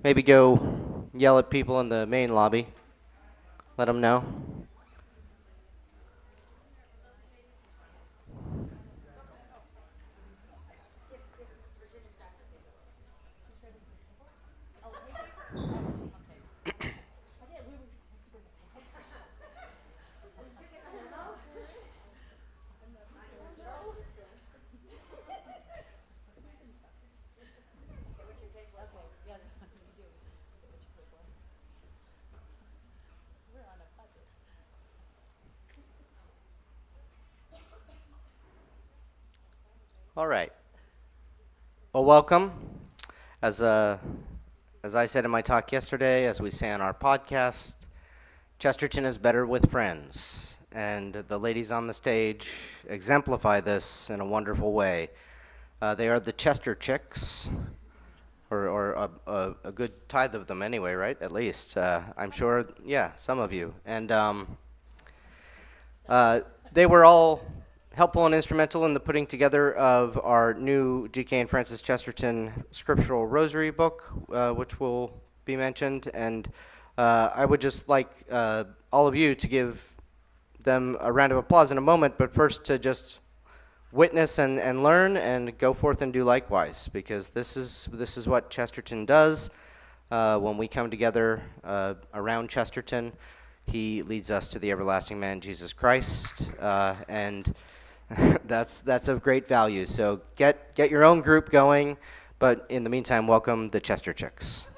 maybe go yell at people in the main lobby. Let them know. All right. Well, welcome. As I said in my talk yesterday, as we say on our podcast, Chesterton is better with friends, and the ladies on the stage exemplify this in a wonderful way. They are the Chesterchicks, or a good tithe of them anyway, right? At least I'm sure. Yeah, some of you, and they were all helpful and instrumental in the putting together of our new G.K. and Francis Chesterton Scriptural Rosary book, which will be mentioned. And I would just like all of you to give them a round of applause in a moment, but first to just witness and learn and go forth and do likewise, because this is what Chesterton does when we come together around Chesterton. He leads us to the everlasting man, Jesus Christ, and that's of great value. So get your own group going, but in the meantime, welcome the Chesterchicks.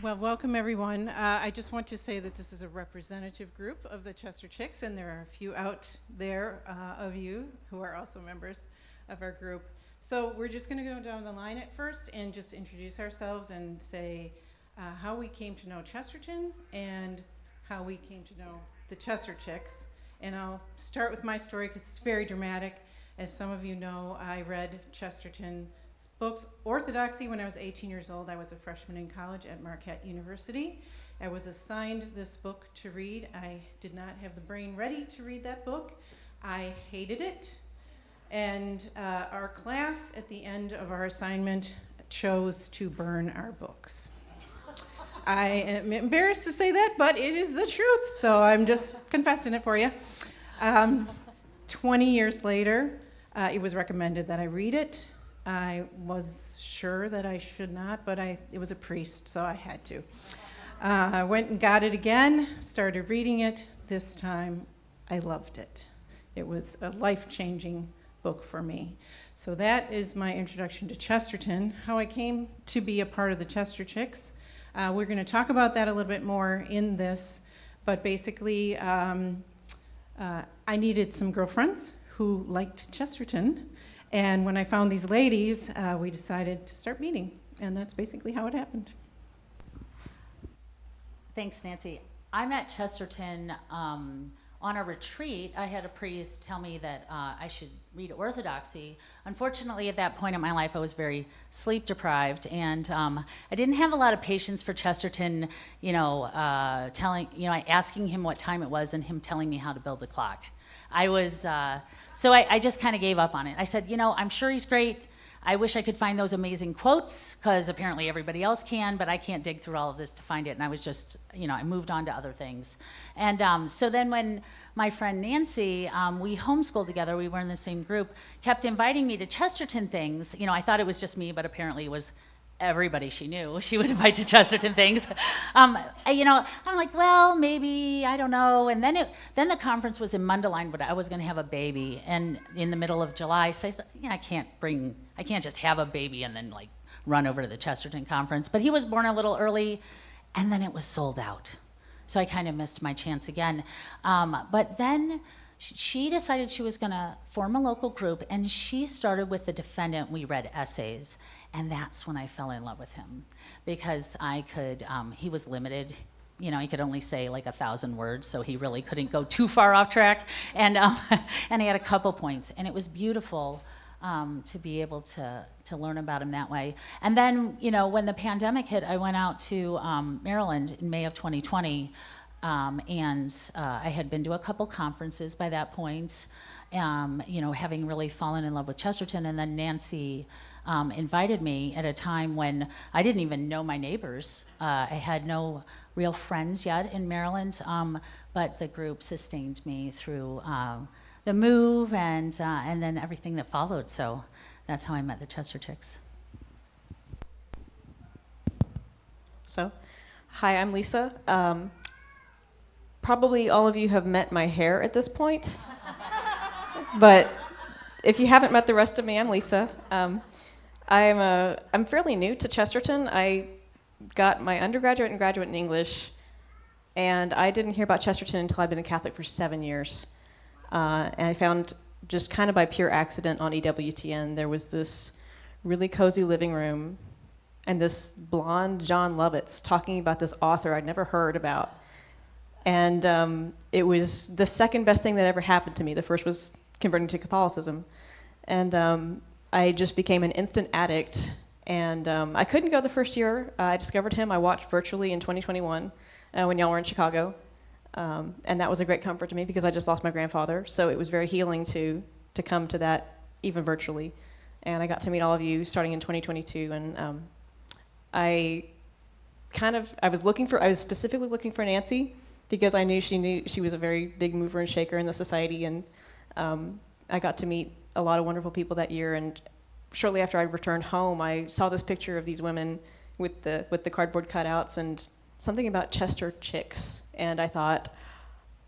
Well, welcome everyone. I just want to say that this is a representative group of the Chesterchicks, and there are a few out there of you who are also members of our group. So we're just going to go down the line at first and just introduce ourselves and say how we came to know Chesterton and how we came to know the Chesterchicks. And I'll start with my story because it's very dramatic. As some of you know, I read Chesterton's books, Orthodoxy, when I was 18 years old. I was a freshman in college at Marquette University. I was assigned this book to read. I did not have the brain ready to read that book. I hated it. And our class, at the end of our assignment, chose to burn our books. I am embarrassed to say that, but it is the truth, so I'm just confessing it for you. 20 years later, it was recommended that I read it. I was sure that I should not, but it was a priest, so I had to. I went and got it again, started reading it. This time, I loved it. It was a life-changing book for me. So that is my introduction to Chesterton, how I came to be a part of the Chesterchicks. We're going to talk about that a little bit more in this, but basically I needed some girlfriends who liked Chesterton, and when I found these ladies, we decided to start meeting, and that's basically how it happened. Thanks, Nancy. I met Chesterton on a retreat. I had a priest tell me that I should read Orthodoxy. Unfortunately, at that point in my life, I was very sleep deprived, and I didn't have a lot of patience for Chesterton, asking him what time it was and him telling me how to build a clock. So I just kind of gave up on it. I said, I'm sure he's great. I wish I could find those amazing quotes, because apparently everybody else can, but I can't dig through all of this to find it. And I was just, I moved on to other things. And so then when my friend Nancy, we homeschooled together, we were in the same group, kept inviting me to Chesterton things. I thought it was just me, but apparently it was everybody she knew. She would invite to Chesterton things. I'm like, well, maybe, I don't know. And then the conference was in Mundelein, but I was going to have a baby, and in the middle of July, so I said, I can't just have a baby and then run over to the Chesterton conference. But he was born a little early, and then it was sold out. So I kind of missed my chance again. But then she decided she was going to form a local group, and she started with the defendant. We read essays. And that's when I fell in love with him, because he was limited. He could only say 1,000 words, so he really couldn't go too far off track. And and he had a couple points, and it was beautiful to be able to learn about him that way. And then, when the pandemic hit, I went out to Maryland in May of 2020, and I had been to a couple conferences by that point. having really fallen in love with Chesterton. And then Nancy invited me at a time when I didn't even know my neighbors. I had no real friends yet in Maryland, but the group sustained me through the move and then everything that followed. So that's how I met the Chesterchicks. So, hi, I'm Lisa. Probably all of you have met my hair at this point, but if you haven't met the rest of me, I'm Lisa. I'm fairly new to Chesterton. I got my undergraduate and graduate in English, and I didn't hear about Chesterton until I'd been a Catholic for 7 years. And I found, just kind of by pure accident on EWTN, there was this really cozy living room and this blonde John Lovitz talking about this author I'd never heard about. And it was the second best thing that ever happened to me. The first was converting to Catholicism. And I just became an instant addict. And I couldn't go the first year. I discovered him. I watched virtually in 2021 when y'all were in Chicago. And that was a great comfort to me because I just lost my grandfather. So it was very healing to come to that, even virtually. And I got to meet all of you starting in 2022. And I was specifically looking for Nancy because I knew she was a very big mover and shaker in the society. And I got to meet a lot of wonderful people that year. And shortly after I returned home, I saw this picture of these women with the cardboard cutouts and something about Chesterchicks. And I thought,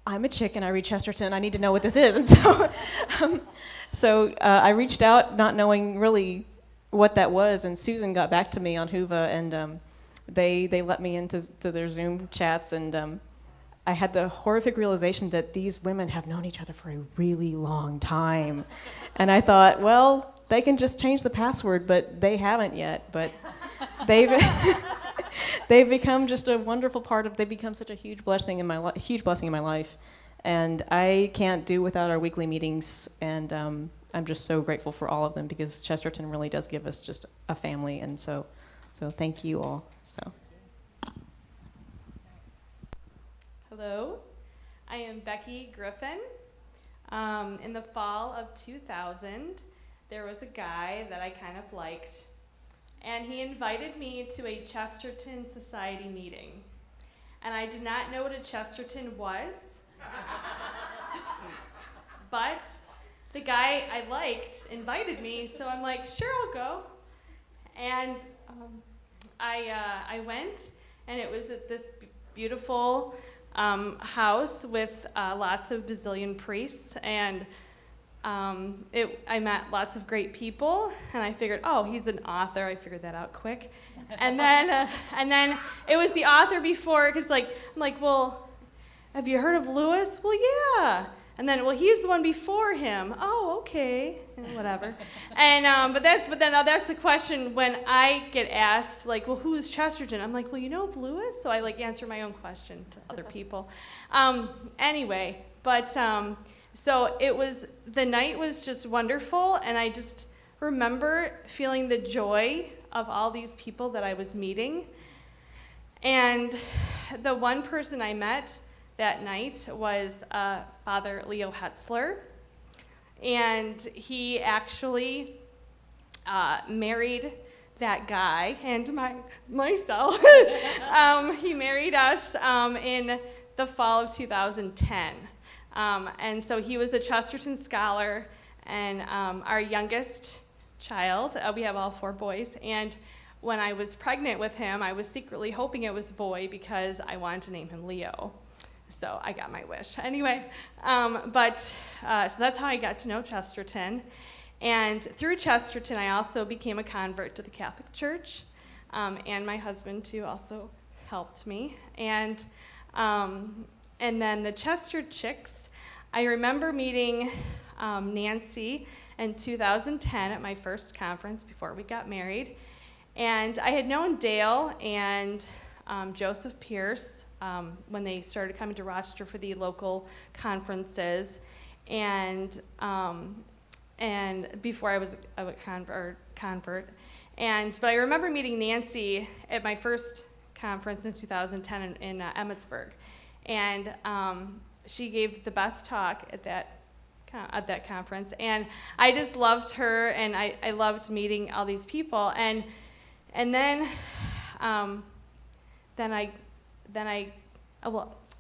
I'm a chick and I read Chesterton. I need to know what this is. And so I reached out, not knowing really what that was. And Susan got back to me on Whova, and they let me into their Zoom chats. And I had the horrific realization that these women have known each other for a really long time. And I thought, well, they can just change the password, but they haven't yet. But they've become just a wonderful they've become such a huge blessing in my life. And I can't do without our weekly meetings. And I'm just so grateful for all of them because Chesterton really does give us just a family. And so thank you all. So. Hello, I am Becky Griffin. In the fall of 2000, there was a guy that I kind of liked, and he invited me to a Chesterton Society meeting. And I did not know what a Chesterton was, but the guy I liked invited me, so I'm like, sure, I'll go. And I went, and it was at this beautiful house with lots of bazillion priests, and I met lots of great people, and I figured, oh, he's an author. I figured that out quick. And then it was the author before, because I'm like, well, have you heard of Lewis? Well, yeah. And then, well, he's the one before him. Oh, okay, whatever. And but that's the question when I get asked, like, well, who's Chesterton? I'm like, well, you know of Lewis? So I answer my own question to other people. Anyway, but so the night was just wonderful, and I just remember feeling the joy of all these people that I was meeting. And the one person I met that night was Father Leo Hetzler, and he actually married that guy and myself. He married us in the fall of 2010, and so he was a Chesterton scholar and our youngest child. We have all 4 boys, and when I was pregnant with him, I was secretly hoping it was a boy because I wanted to name him Leo. So I got my wish. Anyway, so that's how I got to know Chesterton. And through Chesterton, I also became a convert to the Catholic Church, and my husband, too, also helped me. And then the Chesterchicks, I remember meeting Nancy in 2010 at my first conference before we got married. And I had known Dale and Joseph Pierce when they started coming to Rochester for the local conferences, and before I was a convert. But I remember meeting Nancy at my first conference in 2010 in Emmitsburg, and she gave the best talk at that at that conference, and I just loved her, and I loved meeting all these people, and then I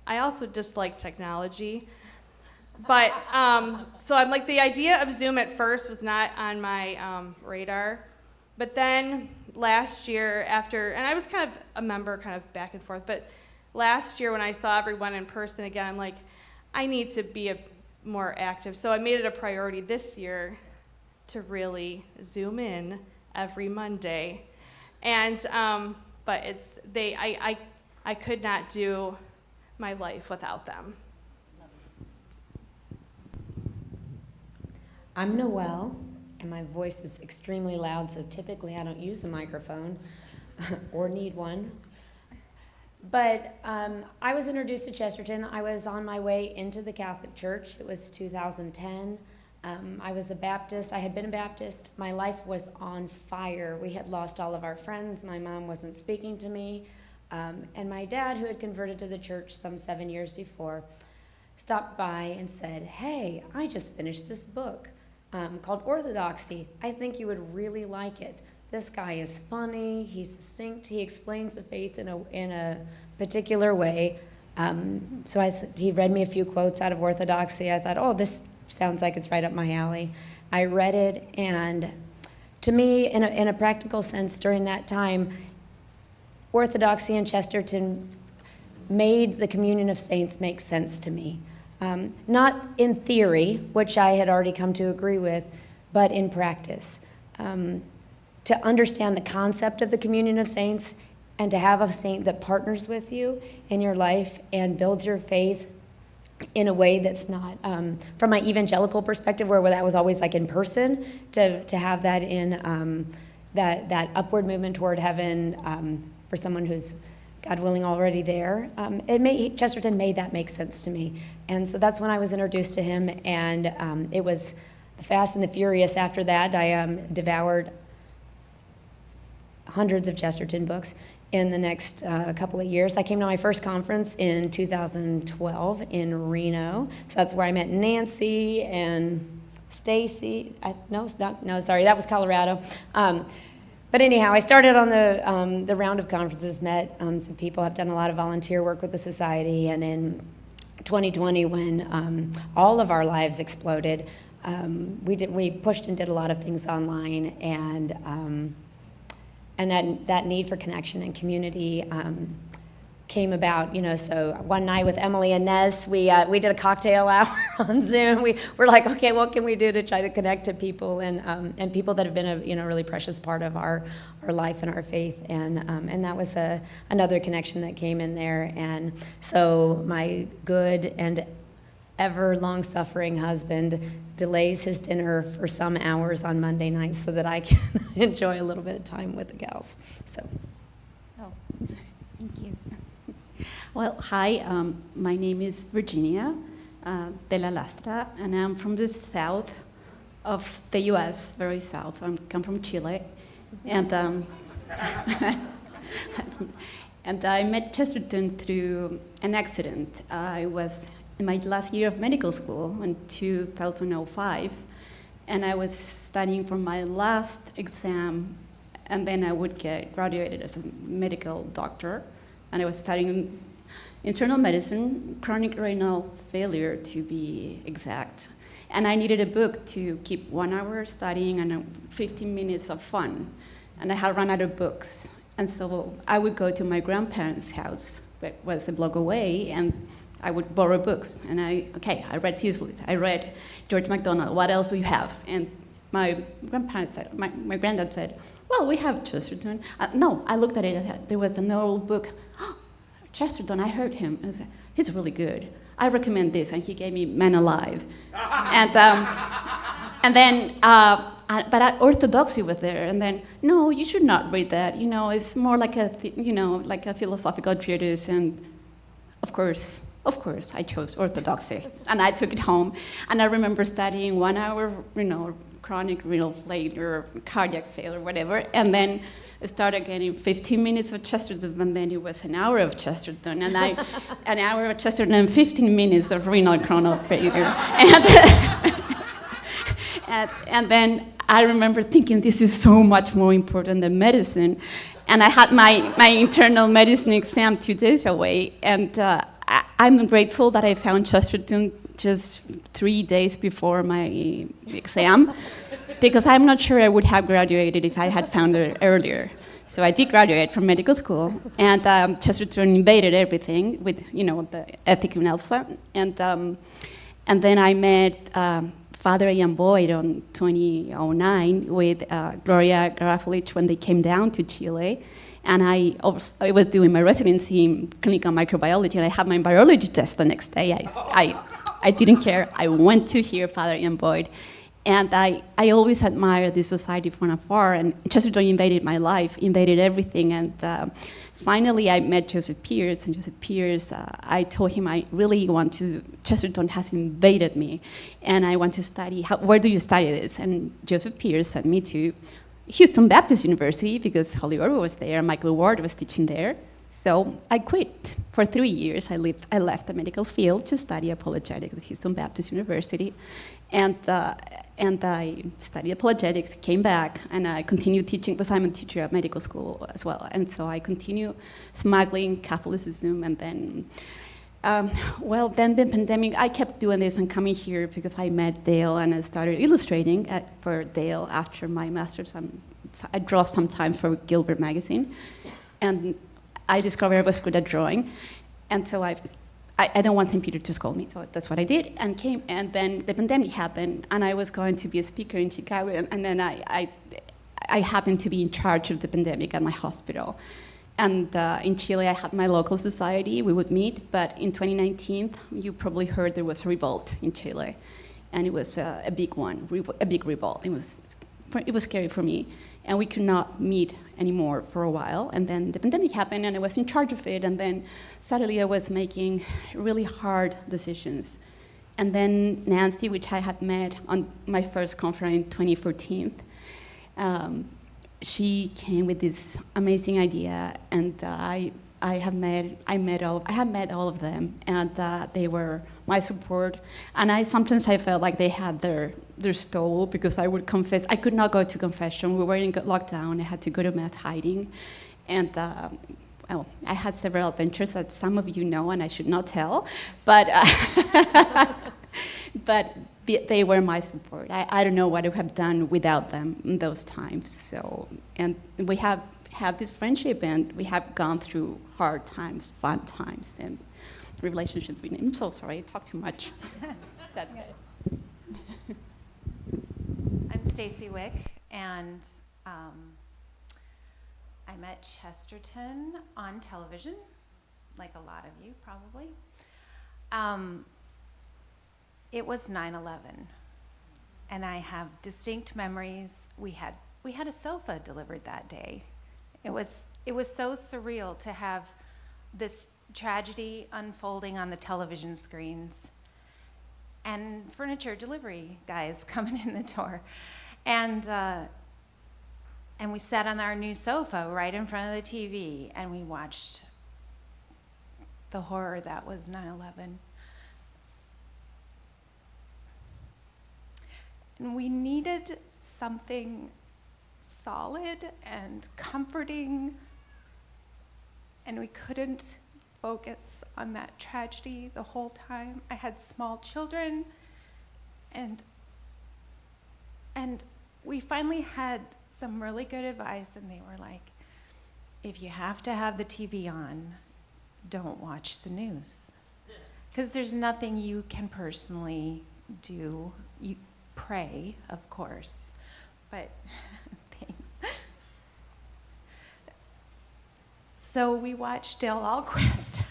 also just like technology, but so I'm like, the idea of Zoom at first was not on my radar, but then last year and I was kind of a member kind of back and forth, but last year when I saw everyone in person again, I'm like, I need to be more active. So I made it a priority this year to really Zoom in every Monday. And but I could not do my life without them. I'm Noelle, and my voice is extremely loud, so typically I don't use a microphone or need one. But I was introduced to Chesterton. I was on my way into the Catholic Church. It was 2010. I was a Baptist. I had been a Baptist. My life was on fire. We had lost all of our friends. My mom wasn't speaking to me. And my dad, who had converted to the church some 7 years before, stopped by and said, "Hey, I just finished this book called Orthodoxy. I think you would really like it. This guy is funny, he's succinct, he explains the faith in a particular way." So he read me a few quotes out of Orthodoxy. I thought, oh, this sounds like it's right up my alley. I read it, and to me, in a practical sense, during that time, Orthodoxy and Chesterton made the communion of saints make sense to me. Not in theory, which I had already come to agree with, but in practice. To understand the concept of the communion of saints and to have a saint that partners with you in your life and builds your faith in a way that's not, from my evangelical perspective, where that was always like in person, to have that in that upward movement toward heaven for someone who's, God willing, already there. Chesterton made that make sense to me. And so that's when I was introduced to him, and it was the Fast and the Furious after that. I devoured hundreds of Chesterton books in the next couple of years. I came to my first conference in 2012 in Reno. So that's where I met Nancy and Stacy. Sorry, that was Colorado. But anyhow, I started on the round of conferences, met some people, have done a lot of volunteer work with the society, and in 2020, when all of our lives exploded, we pushed and did a lot of things online, and that need for connection and community came about, so one night with Emily and Nez, we did a cocktail hour on Zoom. We were like, okay, what can we do to try to connect to people and people that have been a really precious part of our life and our faith, and that was another connection that came in there. And so my good and ever long-suffering husband delays his dinner for some hours on Monday nights so that I can enjoy a little bit of time with the gals. So. Oh, thank you. Well, hi, my name is Virginia de la Lastra, and I'm from the south of the U.S., very south. I come from Chile, and and I met Chesterton through an accident. I was in my last year of medical school in 2005, and I was studying for my last exam, and then I would get graduated as a medical doctor, and I was studying internal medicine, chronic renal failure to be exact. And I needed a book to keep 1 hour studying and 15 minutes of fun. And I had run out of books. And so I would go to my grandparents' house, that was a block away, and I would borrow books. And I read C.S. Lewis, I read George MacDonald, what else do you have? And my grandparents said, my granddad said, well, we have Chesterton. No, I looked at it, there was an old book. Chesterton, I heard him. I said, he's really good. I recommend this, and he gave me Man Alive. And then, but Orthodoxy was there, and then, no, you should not read that. It's more like a philosophical treatise, and of course, I chose Orthodoxy, and I took it home, and I remember studying 1 hour, chronic renal failure, cardiac failure, whatever. And then I started getting 15 minutes of Chesterton, and then it was an hour of Chesterton, and an hour of Chesterton and 15 minutes of renal chronic failure. And then I remember thinking, this is so much more important than medicine. And I had my internal medicine exam 2 days away, and I'm grateful that I found Chesterton just 3 days before my exam, because I'm not sure I would have graduated if I had found it earlier. So I did graduate from medical school, and Chesterton invaded everything with, the ethic in Elsa. And then I met Father Ian Boyd in 2009 with Gloria Garafulich when they came down to Chile. And I was doing my residency in clinical microbiology, and I had my biology test the next day. I didn't care. I went to hear Father Ian Boyd. And I always admired this society from afar, and Chesterton invaded my life, invaded everything. And finally, I met Joseph Pierce, and Joseph Pierce, I told him I really want to, Chesterton has invaded me, and I want to study, where do you study this? And Joseph Pierce sent me to Houston Baptist University, because Holly Orr was there, Michael Ward was teaching there. So I quit. For 3 years, I left the medical field to study apologetics at Houston Baptist University. And I studied apologetics, came back, and I continued teaching, because I'm a teacher at medical school as well. And so I continued smuggling Catholicism, and then, then the pandemic, I kept doing this and coming here because I met Dale, and I started illustrating for Dale after my master's. I draw sometimes for Gilbert magazine, and I discovered I was good at drawing, and so I don't want St. Peter to scold me, so that's what I did, and then the pandemic happened, and I was going to be a speaker in Chicago, and then I happened to be in charge of the pandemic at my hospital. And in Chile, I had my local society, we would meet, but in 2019, you probably heard there was a revolt in Chile, and it was a big one, a big revolt. It was scary for me, and we could not meet anymore for a while. And then the pandemic happened, and I was in charge of it, and then suddenly I was making really hard decisions. And then Nancy, which I had met on my first conference in 2014, she came with this amazing idea, and I had met all of them, and they were my support. And sometimes I felt like they had their stole, because I would confess. I could not go to confession. We were in lockdown. I had to go to mass hiding, and I had several adventures that some of you know, and I should not tell, but but they were my support. I don't know what I would have done without them in those times. So, and we have this friendship, and we have gone through hard times, fun times, and relationships. I'm so sorry, I talk too much. That's it. I'm Stacy Wick, and I met Chesterton on television, like a lot of you probably. It was 9/11, and I have distinct memories. We had a sofa delivered that day. It was so surreal to have this tragedy unfolding on the television screens, and furniture delivery guys coming in the door. And we sat on our new sofa right in front of the TV, and we watched the horror that was 9/11. And we needed something solid and comforting, and we couldn't focus on that tragedy the whole time. I had small children, and we finally had some really good advice, and they were like, if you have to have the TV on, don't watch the news, because there's nothing you can personally do. You pray, of course, but thanks. So we watched Dale Ahlquist.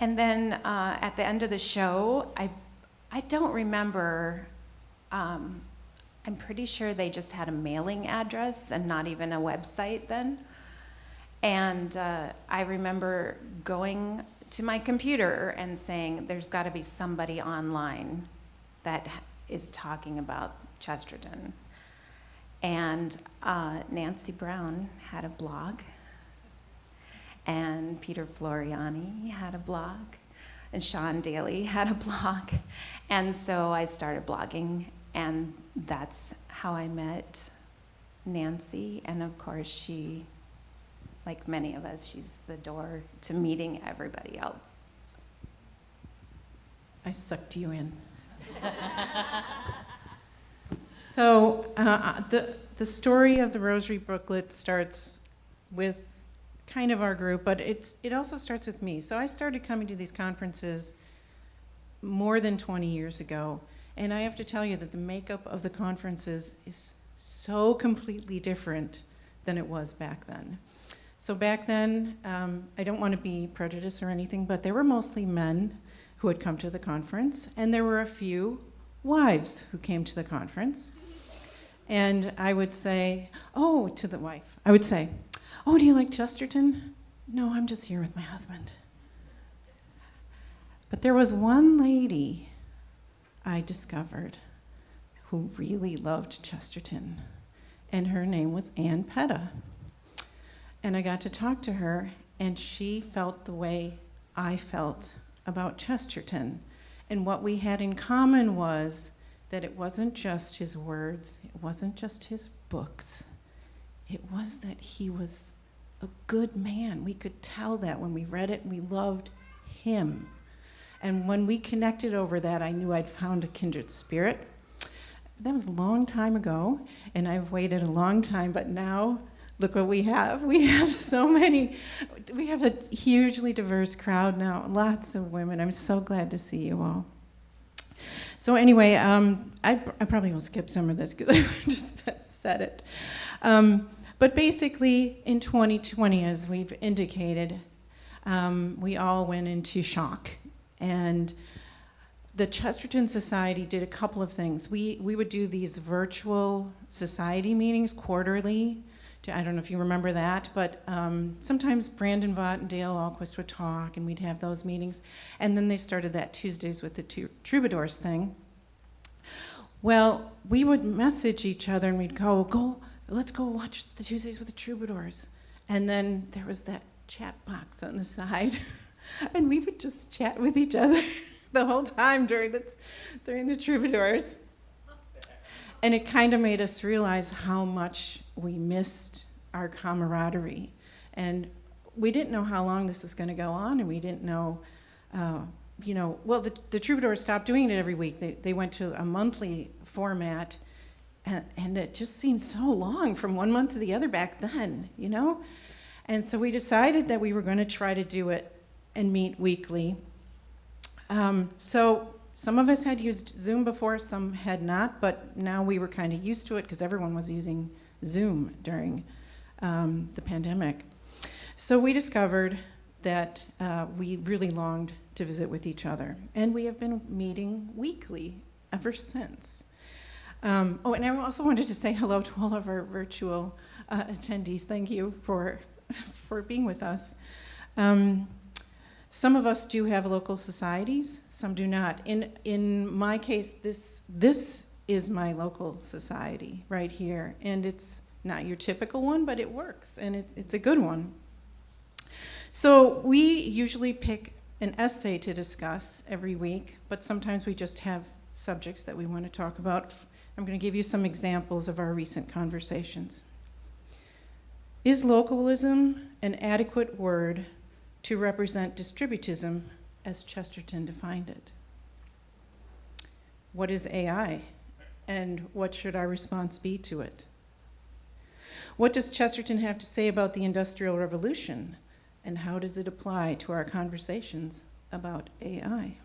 And then at the end of the show, I don't remember, I'm pretty sure they just had a mailing address and not even a website then. And I remember going to my computer and saying, there's got to be somebody online that is talking about Chesterton. And Nancy Brown had a blog, and Peter Floriani had a blog, and Sean Daly had a blog. And so I started blogging, and that's how I met Nancy. And of course, she, like many of us, she's the door to meeting everybody else. I sucked you in. So the story of the Rosary booklet starts with kind of our group, but it also starts with me. So I started coming to these conferences more than 20 years ago, and I have to tell you that the makeup of the conferences is so completely different than it was back then. So back then, I don't want to be prejudiced or anything, but there were mostly men who had come to the conference, and there were a few wives who came to the conference. And I would say, oh, to the wife, I would say, oh, do you like Chesterton? No, I'm just here with my husband. But there was one lady I discovered who really loved Chesterton, and her name was Ann Petta. And I got to talk to her, and she felt the way I felt about Chesterton. And what we had in common was that it wasn't just his words, it wasn't just his books, it was that he was a good man. We could tell that when we read it, and we loved him. And when we connected over that, I knew I'd found a kindred spirit. That was a long time ago, and I've waited a long time, but now, look what we have. We have so many. We have a hugely diverse crowd now, lots of women. I'm so glad to see you all. So anyway, I probably will skip some of this because I just said it. But basically, in 2020, as we've indicated, we all went into shock. And the Chesterton Society did a couple of things. We would do these virtual society meetings quarterly. I don't know if you remember that, but sometimes Brandon Vaught and Dale Alquist would talk, and we'd have those meetings. And then they started that Tuesdays with the Troubadours thing. Well, we would message each other, and we'd go, let's go watch the Tuesdays with the Troubadours. And then there was that chat box on the side, and we would just chat with each other the whole time during the Troubadours. And it kind of made us realize how much we missed our camaraderie. And we didn't know how long this was going to go on, and we didn't know, well, the Troubadours stopped doing it every week. They went to a monthly format, and it just seemed so long from one month to the other back then, you know? And so we decided that we were going to try to do it and meet weekly. So some of us had used Zoom before, some had not, but now we were kind of used to it because everyone was using Zoom during the pandemic. So we discovered that we really longed to visit with each other, and we have been meeting weekly ever since. And I also wanted to say hello to all of our virtual attendees. Thank you for being with us. Some of us do have local societies, some do not. In my case, this is my local society right here, and it's not your typical one, but it works, and it's a good one. So we usually pick an essay to discuss every week, but sometimes we just have subjects that we want to talk about. I'm going to give you some examples of our recent conversations. Is localism an adequate word to represent distributism as Chesterton defined it? What is AI, and what should our response be to it? What does Chesterton have to say about the Industrial Revolution, and how does it apply to our conversations about AI?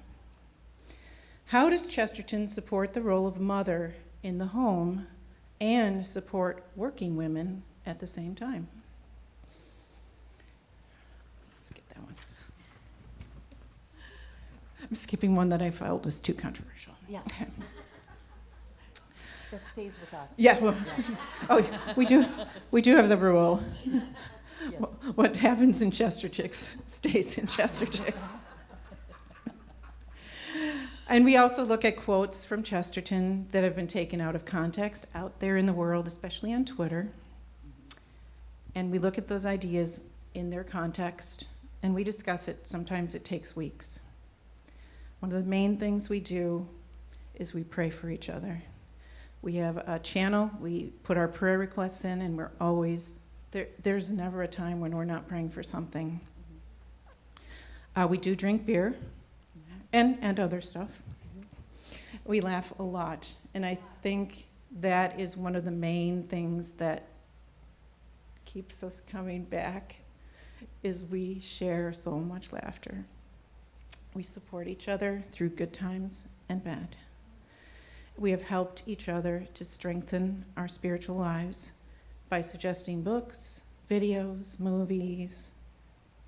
How does Chesterton support the role of mother in the home and support working women at the same time? Skip that one. I'm skipping one that I felt was too controversial. Yeah. That stays with us. Yeah, well, oh, we do have the rule. Yes. What happens in Chesterchicks stays in Chesterchicks. And we also look at quotes from Chesterton that have been taken out of context out there in the world, especially on Twitter. And we look at those ideas in their context, and we discuss it. Sometimes it takes weeks. One of the main things we do is we pray for each other. We have a channel, we put our prayer requests in, and we're always, there's never a time when we're not praying for something. We do drink beer and other stuff. We laugh a lot, and I think that is one of the main things that keeps us coming back, is we share so much laughter. We support each other through good times and bad. We have helped each other to strengthen our spiritual lives by suggesting books, videos, movies,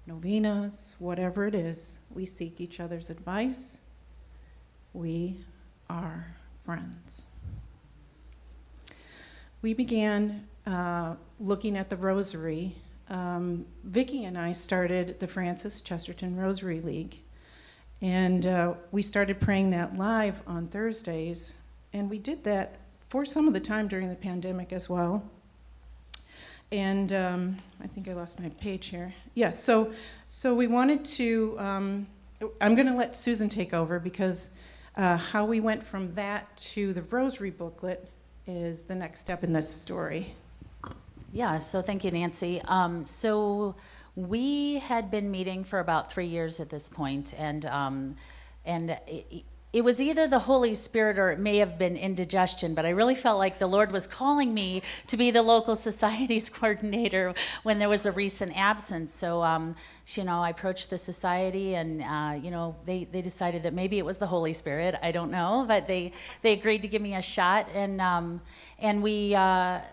novenas, whatever it is. We seek each other's advice. We are friends. We began looking at the Rosary. Vicki and I started the Francis Chesterton Rosary League. And we started praying that live on Thursdays. And we did that for some of the time during the pandemic as well. And I think I lost my page here. Yeah, so we wanted to, I'm going to let Susan take over, because how we went from that to the Rosary booklet is the next step in this story. Yeah, so thank you, Nancy. So we had been meeting for about 3 years at this point, and it was either the Holy Spirit or it may have been indigestion, but I really felt like the Lord was calling me to be the local societies coordinator when there was a recent absence. So, I approached the society, and, they decided that maybe it was the Holy Spirit. I don't know, but they agreed to give me a shot. And we, I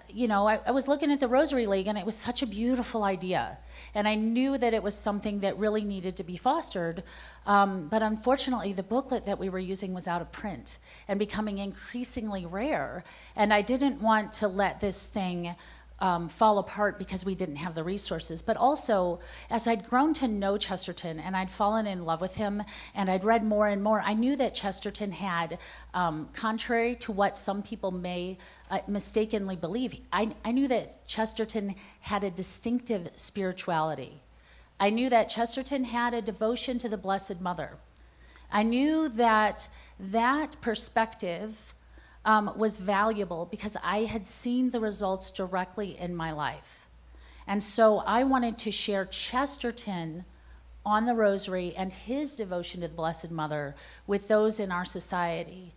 was looking at the Rosary League, and it was such a beautiful idea. And I knew that it was something that really needed to be fostered. But unfortunately, the booklet that we were using was out of print and becoming increasingly rare. And I didn't want to let this thing fall apart because we didn't have the resources. But also, as I'd grown to know Chesterton and I'd fallen in love with him and I'd read more and more, I knew that Chesterton had, contrary to what some people may mistakenly believe, I knew that Chesterton had a distinctive spirituality. I knew that Chesterton had a devotion to the Blessed Mother. I knew that that perspective was valuable because I had seen the results directly in my life. And so I wanted to share Chesterton on the Rosary and his devotion to the Blessed Mother with those in our society.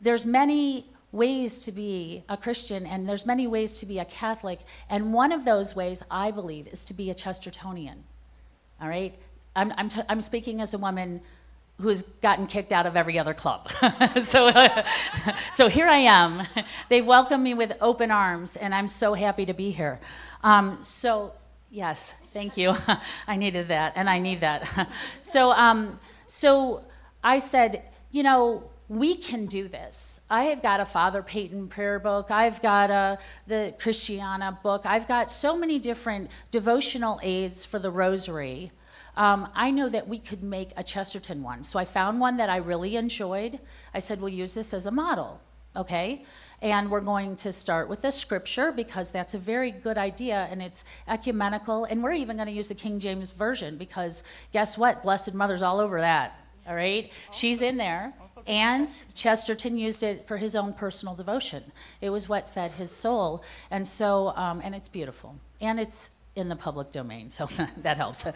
There's many ways to be a Christian, and there's many ways to be a Catholic, and one of those ways, I believe, is to be a Chestertonian. All right? I'm speaking as a woman who's gotten kicked out of every other club. So here I am. They've welcomed me with open arms, and I'm so happy to be here. So yes, thank you. I needed that, and I need that. So I said, we can do this. I have got a Father Peyton prayer book. I've got the Christiana book. I've got so many different devotional aids for the Rosary. I know that we could make a Chesterton one. So I found one that I really enjoyed. I said, we'll use this as a model, okay? And we're going to start with the scripture because that's a very good idea and it's ecumenical. And we're even going to use the King James Version because guess what? Blessed Mother's all over that. All right, she's in there, and Chesterton used it for his own personal devotion. It was what fed his soul, and so, and it's beautiful, and it's in the public domain, so that helps.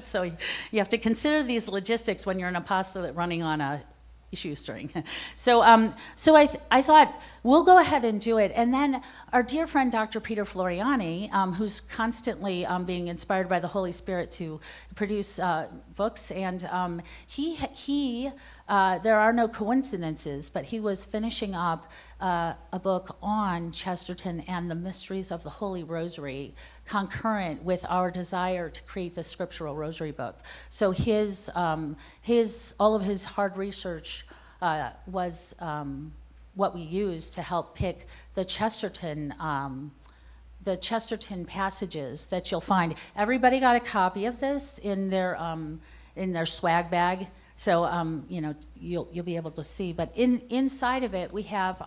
So you have to consider these logistics when you're an apostolate running on a shoestring. So I thought, we'll go ahead and do it. And then our dear friend, Dr. Peter Floriani, who's constantly being inspired by the Holy Spirit to produce books, and there are no coincidences, but he was finishing up a book on Chesterton and the mysteries of the Holy Rosary, concurrent with our desire to create the Scriptural Rosary book. So all of his hard research was what we used to help pick the Chesterton the Chesterton passages that you'll find. Everybody got a copy of this in their swag bag, so you'll be able to see. But inside of it, we have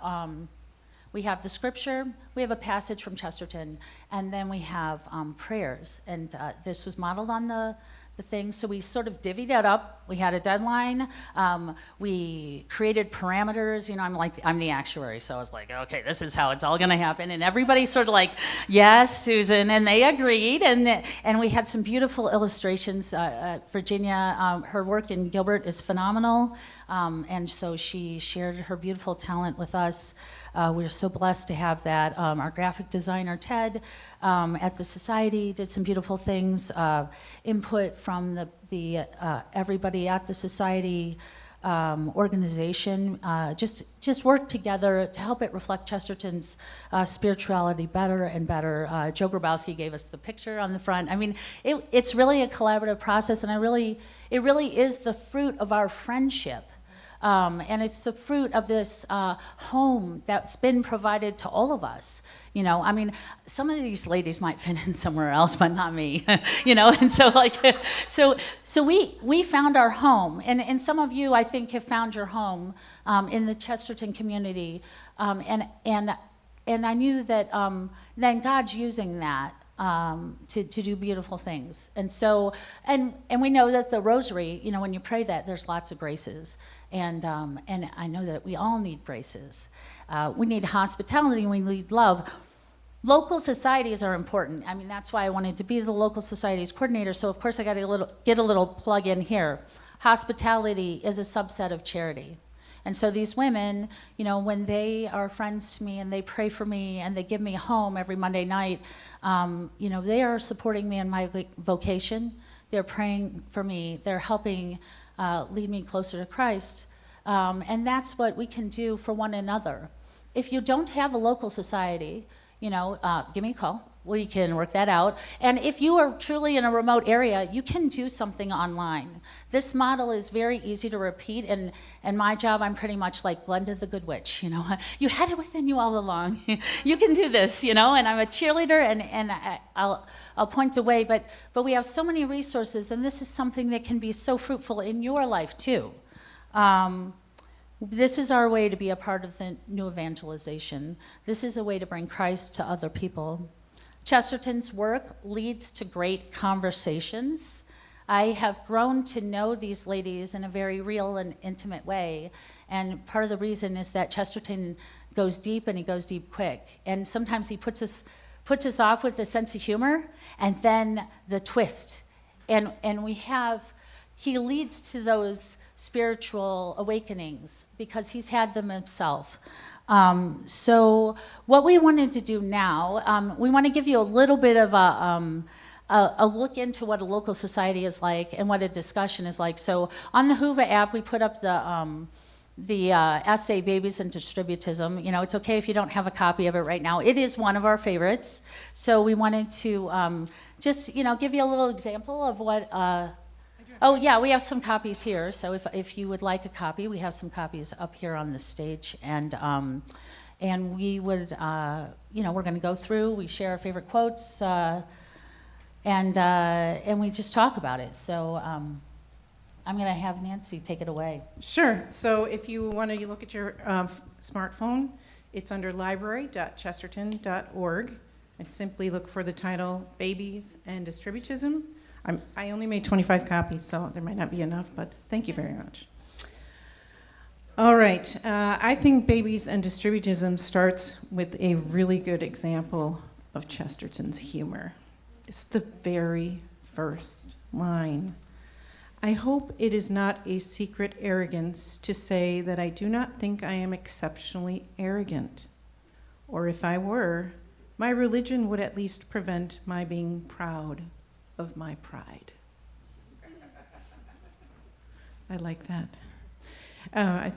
the scripture, we have a passage from Chesterton, and then we have prayers. And this was modeled on the thing, so we sort of divvied it up. We had a deadline. We created parameters. I'm the actuary, so I was like, okay, this is how it's all going to happen. And everybody sort of like, yes, Susan, and they agreed. And we had some beautiful illustrations. Virginia, her work in Gilbert is phenomenal, and so she shared her beautiful talent with us. We're so blessed to have that. Our graphic designer, Ted, at the Society did some beautiful things. Input from the everybody at the Society organization just worked together to help it reflect Chesterton's spirituality better and better. Joe Grabowski gave us the picture on the front. I mean, it's really a collaborative process, and it really is the fruit of our friendship. And it's the fruit of this home that's been provided to all of us. Some of these ladies might fit in somewhere else, but not me. And so we found our home, and some of you, I think, have found your home in the Chesterton community, and I knew that then God's using that. To do beautiful things. And so, and we know that the rosary, when you pray that, there's lots of graces. And I know that we all need graces. We need hospitality, we need love. Local societies are important. That's why I wanted to be the local societies coordinator. So of course I got to get a little plug in here. Hospitality is a subset of charity. And so these women, when they are friends to me and they pray for me and they give me a home every Monday night, they are supporting me in my vocation. They're praying for me. They're helping lead me closer to Christ. And that's what we can do for one another. If you don't have a local society, give me a call. We can work that out. And if you are truly in a remote area, you can do something online. This model is very easy to repeat, and my job, I'm pretty much like Glenda the Good Witch, You had it within you all along. You can do this, and I'm a cheerleader, and I'll point the way, but we have so many resources, and this is something that can be so fruitful in your life too. This is our way to be a part of the new evangelization. This is a way to bring Christ to other people. Chesterton's work leads to great conversations. I have grown to know these ladies in a very real and intimate way, and part of the reason is that Chesterton goes deep, and he goes deep quick. And sometimes he puts us off with a sense of humor, and then the twist. And he leads to those spiritual awakenings because he's had them himself. So what we wanted to do now, we want to give you a little bit of a look into what a local society is like and what a discussion is like. So on the Whova app, we put up the essay, Babies and Distributism. It's okay if you don't have a copy of it right now. It is one of our favorites. So we wanted to just, give you a little example of what... Oh yeah, we have some copies here. So if you would like a copy, we have some copies up here on the stage, and we would, we're going to go through. We share our favorite quotes, and we just talk about it. So I'm going to have Nancy take it away. Sure. So if you want to look at your smartphone, it's under library.chesterton.org, and simply look for the title "Babies and Distributism." I only made 25 copies, so there might not be enough, but thank you very much. All right. I think Babies and Distributism starts with a really good example of Chesterton's humor. It's the very first line. I hope it is not a secret arrogance to say that I do not think I am exceptionally arrogant. Or if I were, my religion would at least prevent my being proud of my pride. I like that.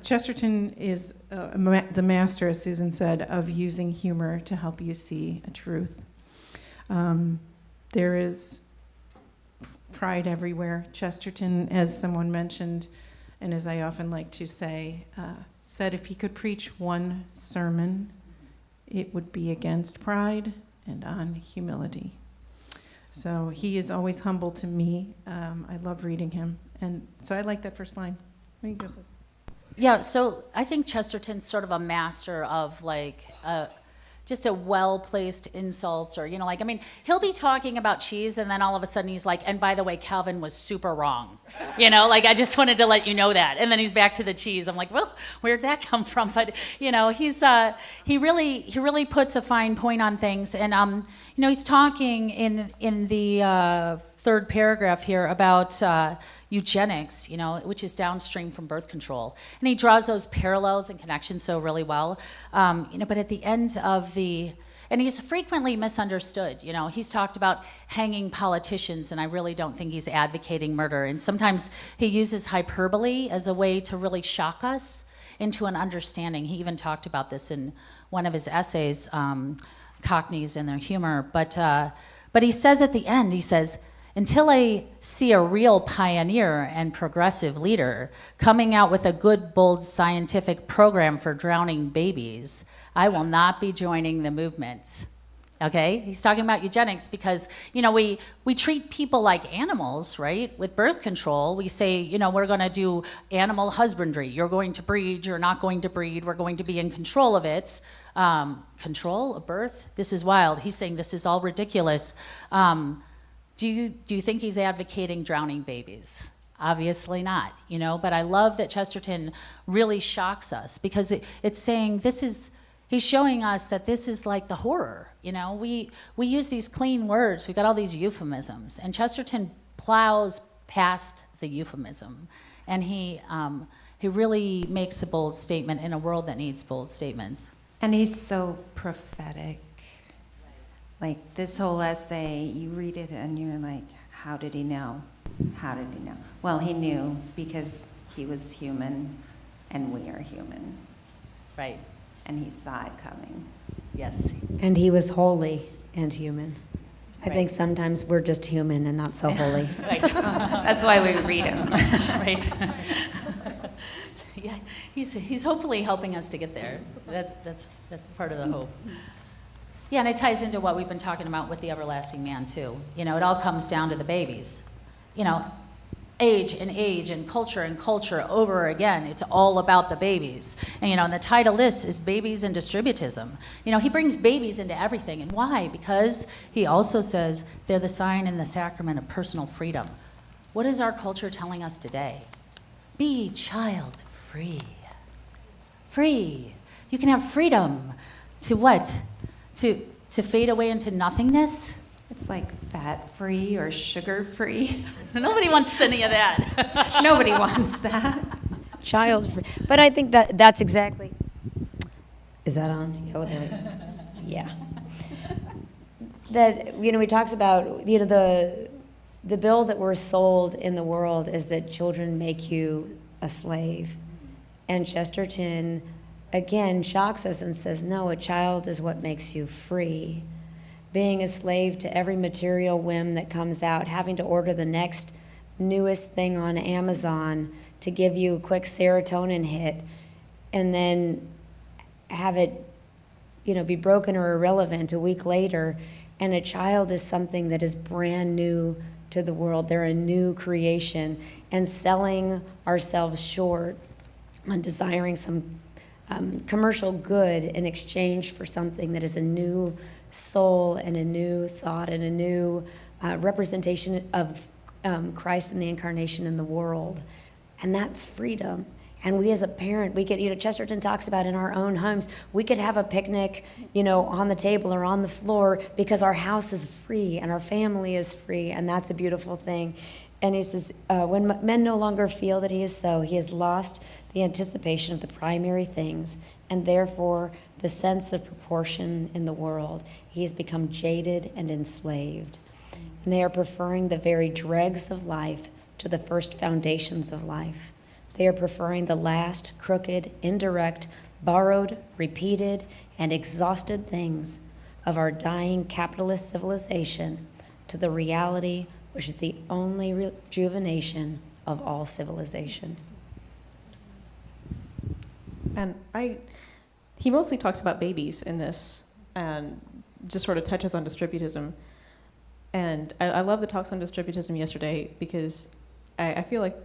Chesterton is the master, as Susan said, of using humor to help you see a truth. There is pride everywhere. Chesterton, as someone mentioned, and as I often like to say, said if he could preach one sermon, it would be against pride and on humility. So he is always humble to me. I love reading him. And so I like that first line. There you go, sis. Yeah, so I think Chesterton's sort of a master of like just a well-placed insult, or, you know, like, I mean, he'll be talking about cheese and then all of a sudden he's like, and by the way, Calvin was super wrong. You know, like, I just wanted to let you know that. And then he's back to the cheese. I'm like, well, where'd that come from? But, you know, he really puts a fine point on things. And, you know, he's talking in the third paragraph here about eugenics, you know, which is downstream from birth control. And he draws those parallels and connections so really well. You know, but at the end of and he's frequently misunderstood. You know, he's talked about hanging politicians, and I really don't think he's advocating murder. And sometimes he uses hyperbole as a way to really shock us into an understanding. He even talked about this in one of his essays, Cockneys and their humor. But he says at the end, he says, until I see a real pioneer and progressive leader coming out with a good, bold scientific program for drowning babies, I will not be joining the movement. Okay? He's talking about eugenics because, you know, we treat people like animals, right? With birth control, we say, you know, we're going to do animal husbandry. You're going to breed, you're not going to breed, we're going to be in control of it. Control of birth? This is wild. He's saying this is all ridiculous. Do you think he's advocating drowning babies? Obviously not, you know, but I love that Chesterton really shocks us because it's saying he's showing us that this is like the horror, you know. We use these clean words, we got all these euphemisms, and Chesterton plows past the euphemism, and he really makes a bold statement in a world that needs bold statements. And he's so prophetic. Like this whole essay, you read it and you're like, how did he know? How did he know? Well, he knew because he was human and we are human. Right. And he saw it coming. Yes. And he was holy and human. I Right. think sometimes we're just human and not so holy. Right. That's why we read him. Right. Yeah, he's hopefully helping us to get there. That's part of the hope. Yeah, and it ties into what we've been talking about with the everlasting man too. You know, it all comes down to the babies. You know, age and culture over again. It's all about the babies. And you know, and the title of this is Babies and Distributism. You know, he brings babies into everything. And why? Because he also says they're the sign and the sacrament of personal freedom. What is our culture telling us today? Be child free. Free. You can have freedom to what? To fade away into nothingness? It's like fat-free or sugar-free. Nobody wants any of that. Nobody wants that. Child free. But I think that's exactly. Is that on? Oh, there we go. Yeah. That, you know, he talks about, you know, the bill that we're sold in the world is that children make you a slave. And Chesterton, again, shocks us and says, no, a child is what makes you free. Being a slave to every material whim that comes out, having to order the next newest thing on Amazon to give you a quick serotonin hit, and then have it, you know, be broken or irrelevant a week later. And a child is something that is brand new to the world. They're a new creation, and selling ourselves short on desiring some commercial good in exchange for something that is a new soul and a new thought and a new representation of Christ and the incarnation in the world. And that's freedom. And we as a parent, we could, you know, Chesterton talks about in our own homes, we could have a picnic, you know, on the table or on the floor because our house is free and our family is free, and that's a beautiful thing. And he says, when men no longer feel that he is so, he has lost the anticipation of the primary things, and therefore the sense of proportion in the world. He has become jaded and enslaved. And they are preferring the very dregs of life to the first foundations of life. They are preferring the last crooked, indirect, borrowed, repeated, and exhausted things of our dying capitalist civilization to the reality which is the only rejuvenation of all civilization. And he mostly talks about babies in this, and just sort of touches on distributism. And I love the talks on distributism yesterday because I feel like,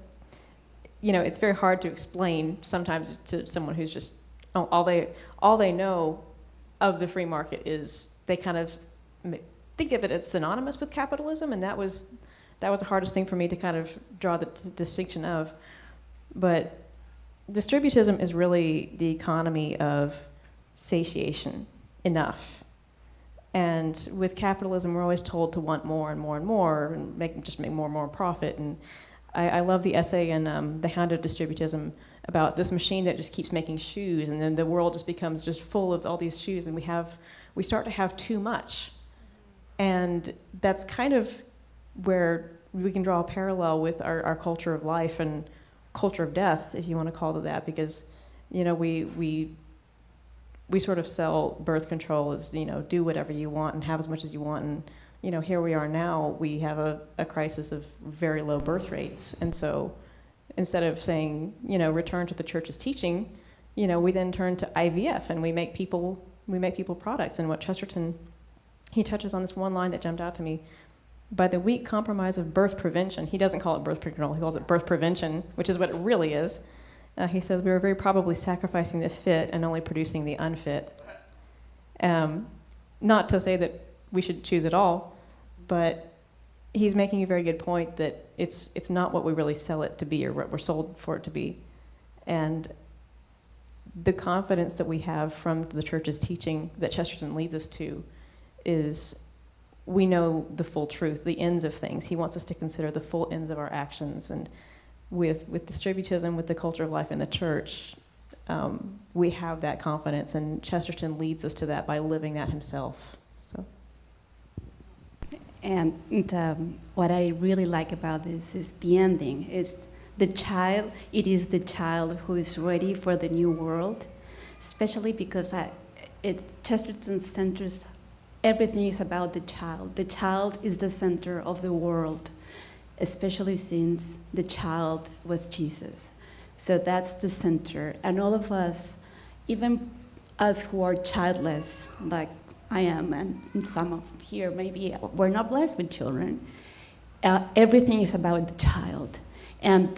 it's very hard to explain sometimes to someone who's just, all they know of the free market is they kind of think of it as synonymous with capitalism, and that was the hardest thing for me to kind of draw the distinction of. But distributism is really the economy of satiation, enough. And with capitalism, we're always told to want more and more and more, and make more and more profit. And I love the essay in The Hound of Distributism about this machine that just keeps making shoes, and then the world just becomes just full of all these shoes, and we start to have too much. And that's kind of where we can draw a parallel with our culture of life and culture of death, if you want to call it that, because we sort of sell birth control as do whatever you want and have as much as you want, and here we are now, we have a crisis of very low birth rates, and so instead of saying return to the church's teaching, we then turn to IVF, and we make people products. And what Chesterton, he touches on this one line that jumped out to me: by the weak compromise of birth prevention. He doesn't call it birth control, he calls it birth prevention, which is what it really is. He says we are very probably sacrificing the fit and only producing the unfit. Not to say that we should choose at all, but he's making a very good point that it's not what we really sell it to be or what we're sold for it to be. And the confidence that we have from the church's teaching that Chesterton leads us to is we know the full truth, the ends of things. He wants us to consider the full ends of our actions. And with distributism, with the culture of life in the church, we have that confidence, and Chesterton leads us to that by living that himself. So. And what I really like about this is the ending. It's the child. It is the child who is ready for the new world, especially because Chesterton centers everything is about the child. The child is the center of the world, especially since the child was Jesus. So that's the center. And all of us, even us who are childless, like I am, and some of here maybe we're not blessed with children, everything is about the child. And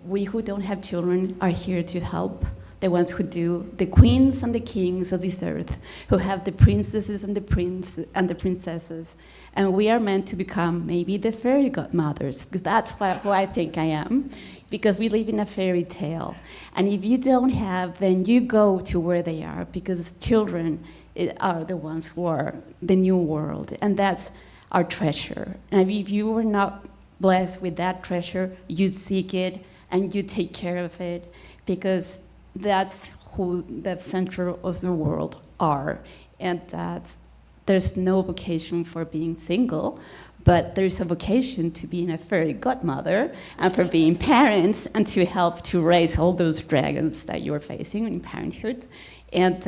we who don't have children are here to help the ones who do, the queens and the kings of this earth, who have the princesses and the princesses. And we are meant to become maybe the fairy godmothers. That's who I think I am, because we live in a fairy tale. And if you don't have, then you go to where they are, because children are the ones who are the new world. And that's our treasure. And if you were not blessed with that treasure, you seek it and you take care of it, because that's who the center of the world are. And there's no vocation for being single, but there's a vocation to being a fairy godmother and for being parents and to help to raise all those dragons that you're facing in parenthood. And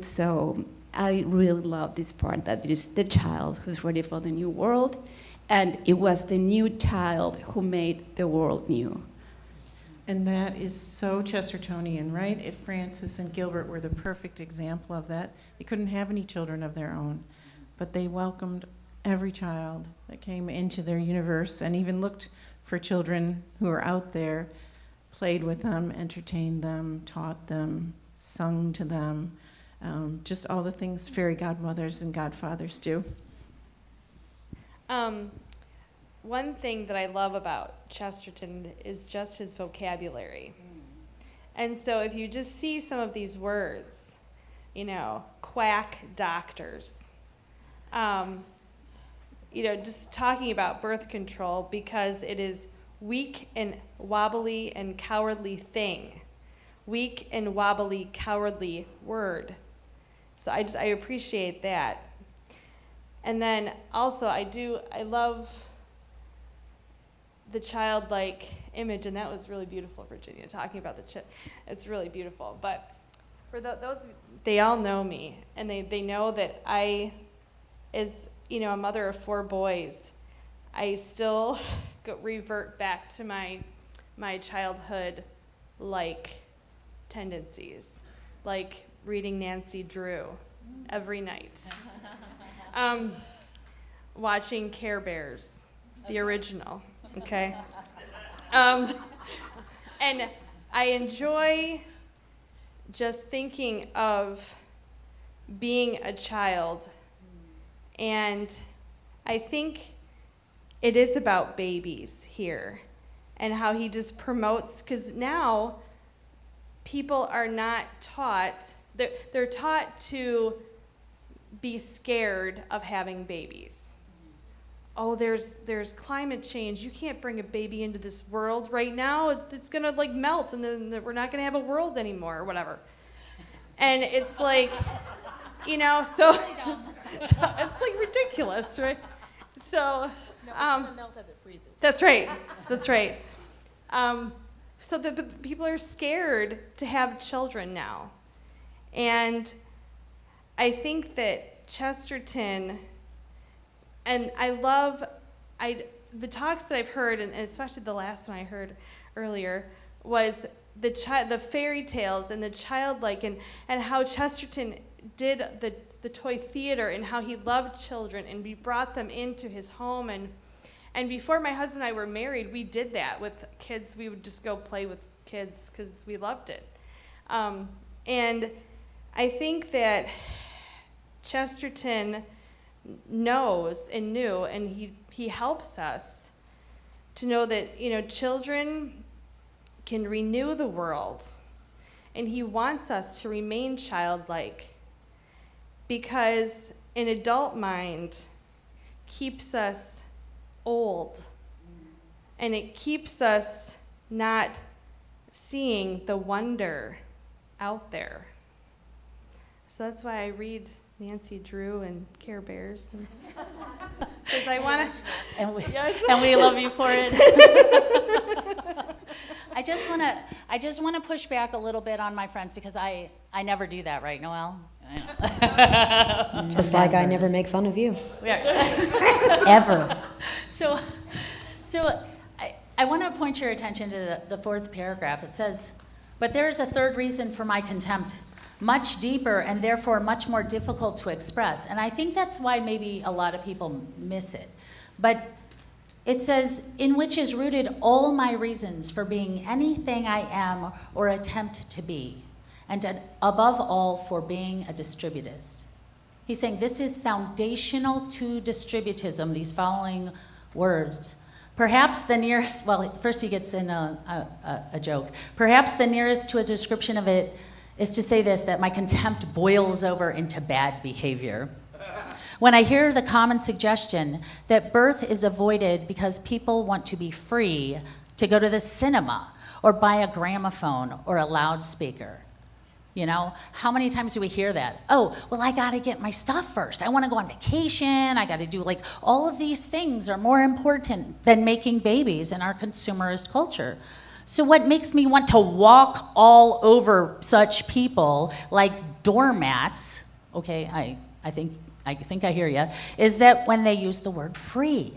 so I really love this part, that it is the child who's ready for the new world, and it was the new child who made the world new. And that is so Chestertonian, right? If Francis and Gilbert were the perfect example of that. They couldn't have any children of their own, but they welcomed every child that came into their universe and even looked for children who were out there, played with them, entertained them, taught them, sung to them, just all the things fairy godmothers and godfathers do. One thing that I love about Chesterton is just his vocabulary. And so if you just see some of these words, quack doctors, just talking about birth control, because it is weak and wobbly and cowardly thing. Weak and wobbly, cowardly word. So I appreciate that. And then also I love the childlike image, and that was really beautiful, Virginia, talking about it's really beautiful. But for those, they all know me, and they know that I, as a mother of 4 boys, I still revert back to my childhood-like tendencies, like reading Nancy Drew every night. Watching Care Bears, the original, okay? And I enjoy just thinking of being a child, and I think it is about babies here and how he just promotes, because now people are not taught, they're taught to be scared of having babies. Oh, there's climate change. You can't bring a baby into this world right now. It's gonna like melt, and then we're not gonna have a world anymore, or whatever. And it's like, you know, so it's like ridiculous, right? So, No, it's gonna melt as it freezes. that's right. That's right. So the people are scared to have children now, and I think that Chesterton, and I love the talks that I've heard, and especially the last one I heard earlier, was the fairy tales and the childlike, and how Chesterton did the toy theater, and how he loved children, and we brought them into his home, and before my husband and I were married, we did that with kids. We would just go play with kids because we loved it. And I think that Chesterton knows and knew, and he helps us to know that, you know, children can renew the world, and he wants us to remain childlike, because an adult mind keeps us old, and it keeps us not seeing the wonder out there. So that's why I read Nancy Drew and Care Bears, because I want to. And we love you for it. I just want to push back a little bit on my friends, because I never do that, right, Noelle? I know. Just like I never make fun of you. We are. Ever. So I want to point your attention to the fourth paragraph. It says, "But there is a third reason for my contempt, much deeper and therefore much more difficult to express." And I think that's why maybe a lot of people miss it. But it says, "In which is rooted all my reasons for being anything I am or attempt to be, and above all for being a distributist." He's saying this is foundational to distributism, these following words. Perhaps the nearest, well, first he gets in a joke. Perhaps the nearest to a description of it is to say this, that my contempt boils over into bad behavior. When I hear the common suggestion that birth is avoided because people want to be free to go to the cinema or buy a gramophone or a loudspeaker, you know, how many times do we hear that? Oh, well, I got to get my stuff first. I want to go on vacation. I got to do, like, all of these things are more important than making babies in our consumerist culture. So what makes me want to walk all over such people like doormats, okay, I think I hear you, is that when they use the word free.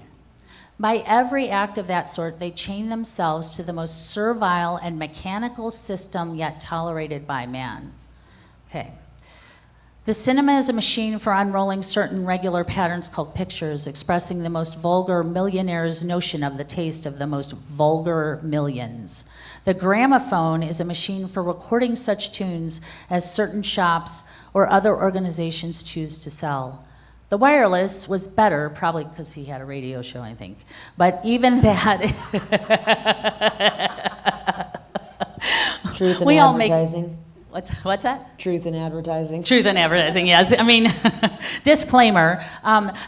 By every act of that sort, they chain themselves to the most servile and mechanical system yet tolerated by man. Okay. The cinema is a machine for unrolling certain regular patterns called pictures, expressing the most vulgar millionaire's notion of the taste of the most vulgar millions. The gramophone is a machine for recording such tunes as certain shops or other organizations choose to sell. The wireless was better, probably because he had a radio show, I think. But even that... Truth in we all make... advertising. What's that? Truth in advertising. Truth in advertising, yes. I mean, disclaimer,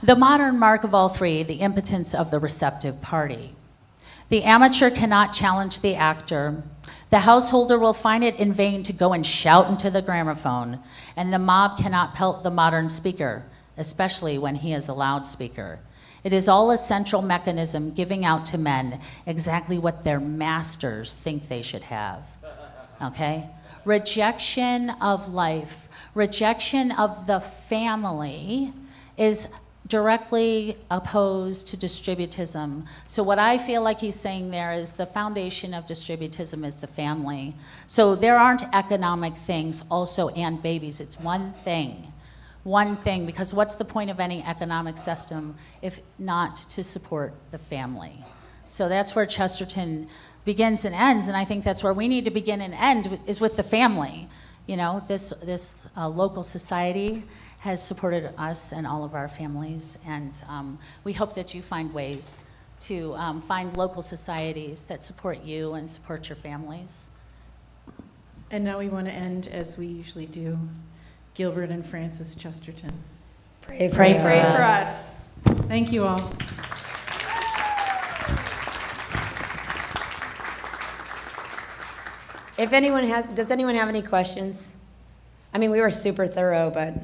the modern mark of all three, the impotence of the receptive party. The amateur cannot challenge the actor. The householder will find it in vain to go and shout into the gramophone, and the mob cannot pelt the modern speaker, especially when he is a loudspeaker. It is all a central mechanism giving out to men exactly what their masters think they should have, okay? Rejection of life, rejection of the family is directly opposed to distributism. So what I feel like he's saying there is the foundation of distributism is the family. So there aren't economic things also and babies, it's one thing. one thing, because what's the point of any economic system if not to support the family? So that's where Chesterton begins and ends, and I think that's where we need to begin and end, is with the family. You know, this local society has supported us and all of our families, and we hope that you find ways to find local societies that support you and support your families. And now we want to end as we usually do. Gilbert and Francis Chesterton. Pray for Pray us. for Pray us. for us. Thank you all. Does anyone have any questions? I mean, we were super thorough, but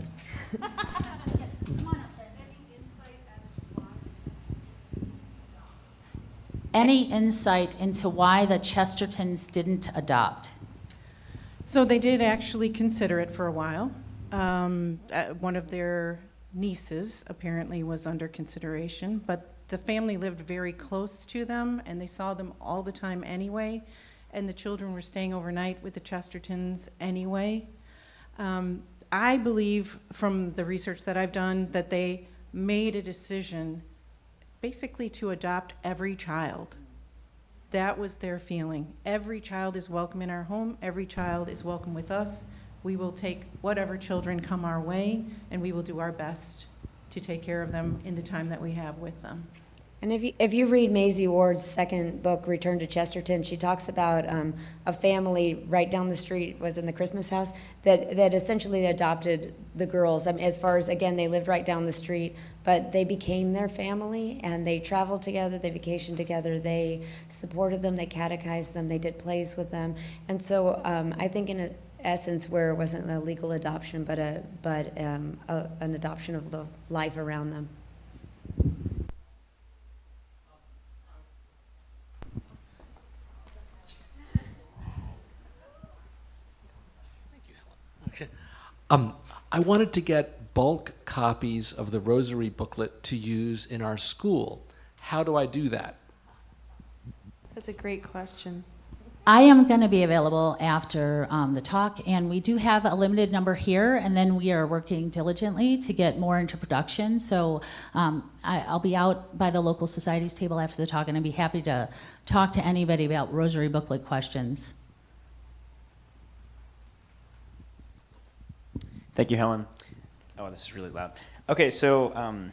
Any insight into why the Chestertons didn't adopt? So they did actually consider it for a while. One of their nieces apparently was under consideration, but the family lived very close to them, and they saw them all the time anyway, and the children were staying overnight with the Chestertons anyway. I believe from the research that I've done that they made a decision basically to adopt every child. That was their feeling. Every child is welcome in our home. Every child is welcome with us. We will take whatever children come our way, and we will do our best to take care of them in the time that we have with them. And if you read Maisie Ward's second book, Return to Chesterton, she talks about a family right down the street, was in the Christmas house, that essentially adopted the girls. I mean, as far as, again, they lived right down the street, but they became their family, and they traveled together, they vacationed together, they supported them, they catechized them, they did plays with them. And so I think in essence, where it wasn't a legal adoption, but an adoption of the life around them. I wanted to get bulk copies of the Rosary booklet to use in our school. How do I do that? That's a great question. I am going to be available after the talk, and we do have a limited number here, and then we are working diligently to get more into production. So I'll be out by the local societies table after the talk, and I'd be happy to talk to anybody about Rosary booklet questions. Thank you, Helen. Oh, this is really loud. Okay, so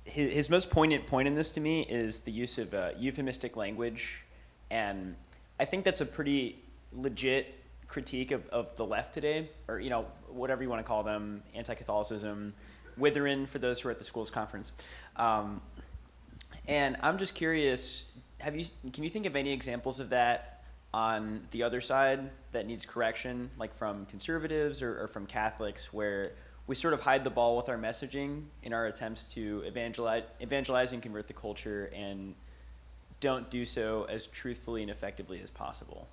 his most poignant point in this to me is the use of euphemistic language, and I think that's a pretty legit critique of the left today, or whatever you want to call them, anti-Catholicism, Witherin for those who are at the schools conference. And I'm just curious, can you think of any examples of that on the other side that needs correction, like from conservatives or from Catholics, where we sort of hide the ball with our messaging in our attempts to evangelize and convert the culture, and don't do so as truthfully and effectively as possible?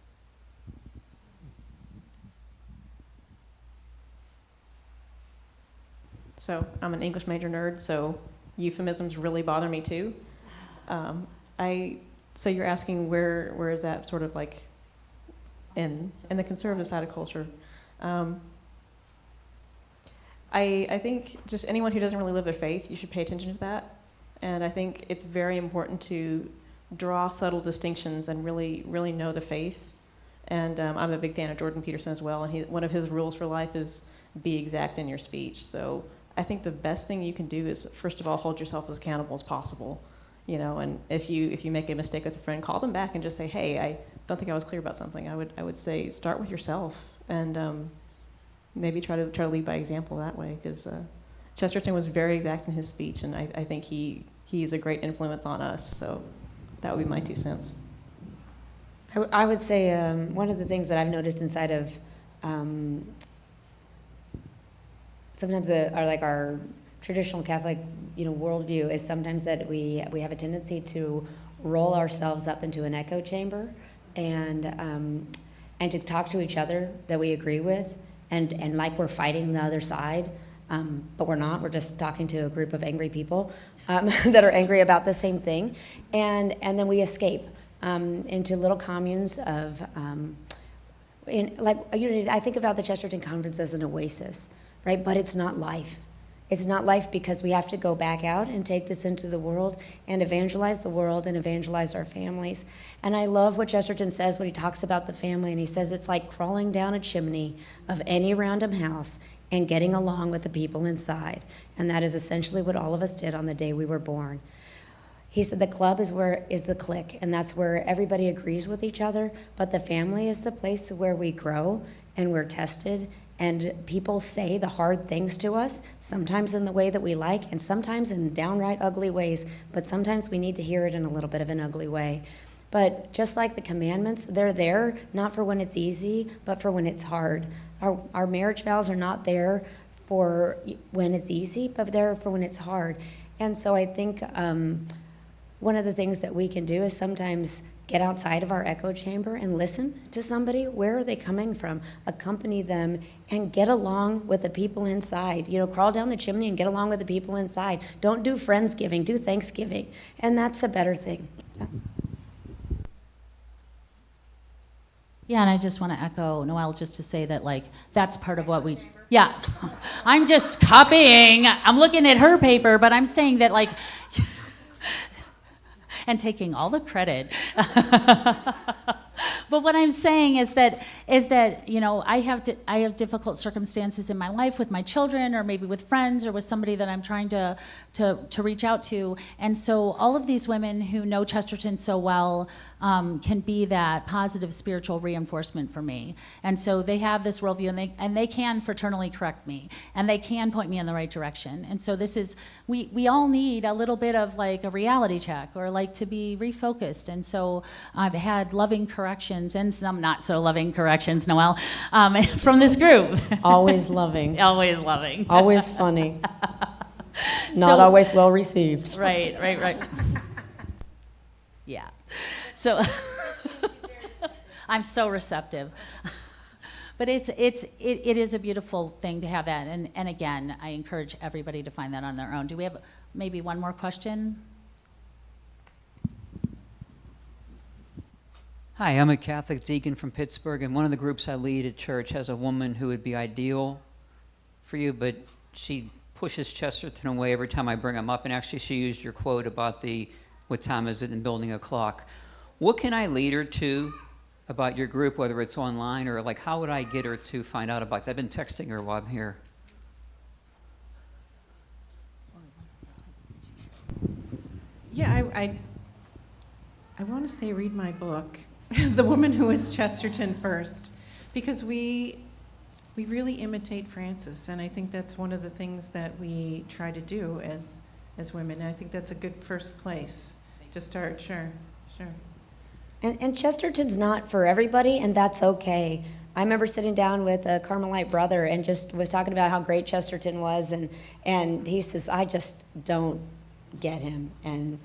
So I'm an English major nerd, so euphemisms really bother me too. So you're asking where is that sort of like in the conservative side of culture? I think just anyone who doesn't really live their faith, you should pay attention to that. And I think it's very important to draw subtle distinctions and really know the faith. And I'm a big fan of Jordan Peterson as well, and one of his rules for life is be exact in your speech. So I think the best thing you can do is, first of all, hold yourself as accountable as possible. And if you make a mistake with a friend, call them back and just say, hey, I don't think I was clear about something. I would say start with yourself, and maybe try to lead by example that way, because Chesterton was very exact in his speech, and I think he's a great influence on us. So that would be my 2 cents. I would say one of the things that I've noticed inside of sometimes our traditional Catholic worldview is sometimes that we have a tendency to roll ourselves up into an echo chamber and to talk to each other that we agree with and like we're fighting the other side, but we're not. We're just talking to a group of angry people that are angry about the same thing, and then we escape into little communes of I think about the Chesterton Conference as an oasis, right? But it's not life. It's not life because we have to go back out and take this into the world and evangelize the world and evangelize our families. And I love what Chesterton says when he talks about the family, and he says it's like crawling down a chimney of any random house and getting along with the people inside. And that is essentially what all of us did on the day we were born. He said the club is the clique, and that's where everybody agrees with each other, but the family is the place where we grow and we're tested, and people say the hard things to us, sometimes in the way that we like, and sometimes in downright ugly ways, but sometimes we need to hear it in a little bit of an ugly way. But just like the commandments, they're there not for when it's easy, but for when it's hard. Our marriage vows are not there for when it's easy, but they're for when it's hard. And so I think one of the things that we can do is sometimes get outside of our echo chamber and listen to somebody. Where are they coming from? Accompany them and get along with the people inside. You know, crawl down the chimney and get along with the people inside. Don't do Friendsgiving, do Thanksgiving. And that's a better thing. Yeah, and I just want to echo Noelle just to say that, like, that's part of what we, yeah. I'm just copying. I'm looking at her paper, but I'm saying that, like, and taking all the credit. But what I'm saying is that you know, I have difficult circumstances in my life with my children, or maybe with friends, or with somebody that I'm trying to reach out to. And so all of these women who know Chesterton so well can be that positive spiritual reinforcement for me. And so they have this worldview, and they can fraternally correct me, and they can point me in the right direction. And so this is, we all need a little bit of like a reality check, or like to be refocused. And so I've had loving corrections and some not so loving corrections, Noelle, from this group. Always loving. Always loving. Always funny. Not So- always well received. Right. Yeah. So I'm so receptive. But it is a beautiful thing to have that. And again, I encourage everybody to find that on their own. Do we have maybe one more question? Hi, I'm a Catholic deacon from Pittsburgh, and one of the groups I lead at church has a woman who would be ideal for you, but she pushes Chesterton away every time I bring him up. And actually, she used your quote about what time is it in building a clock. What can I lead her to about your group, whether it's online, or like how would I get her to find out about it? I've been texting her while I'm here. Yeah, I want to say read my book, The Woman Who Was Chesterton First, because we really imitate Francis, and I think that's one of the things that we try to do as women. And I think that's a good first place to start. Sure. And Chesterton's not for everybody, and that's okay. I remember sitting down with a Carmelite brother and just was talking about how great Chesterton was, and he says, I just don't get him. And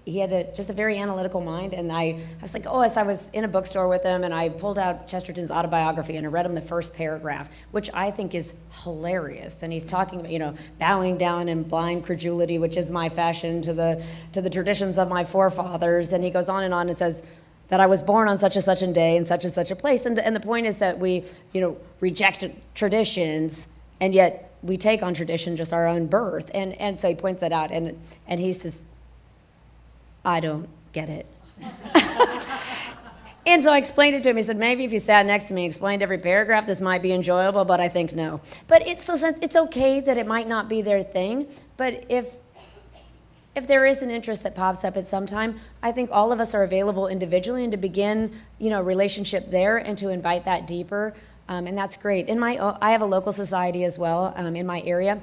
he had just a very analytical mind, and I was like, as I was in a bookstore with him, and I pulled out Chesterton's autobiography, and I read him the first paragraph, which I think is hilarious. And he's talking about, bowing down in blind credulity, which is my fashion to the traditions of my forefathers. And he goes on and says that I was born on such and such a day in such and such a place. And the point is that we, reject traditions, and yet we take on tradition just our own birth. And so he points that out, and he says, I don't get it. And so I explained it to him. He said, maybe if you sat next to me and explained every paragraph, this might be enjoyable, but I think no. But it's okay that it might not be their thing, but if there is an interest that pops up at some time, I think all of us are available individually, and to begin, a relationship there and to invite that deeper, and that's great. I have a local society as well in my area,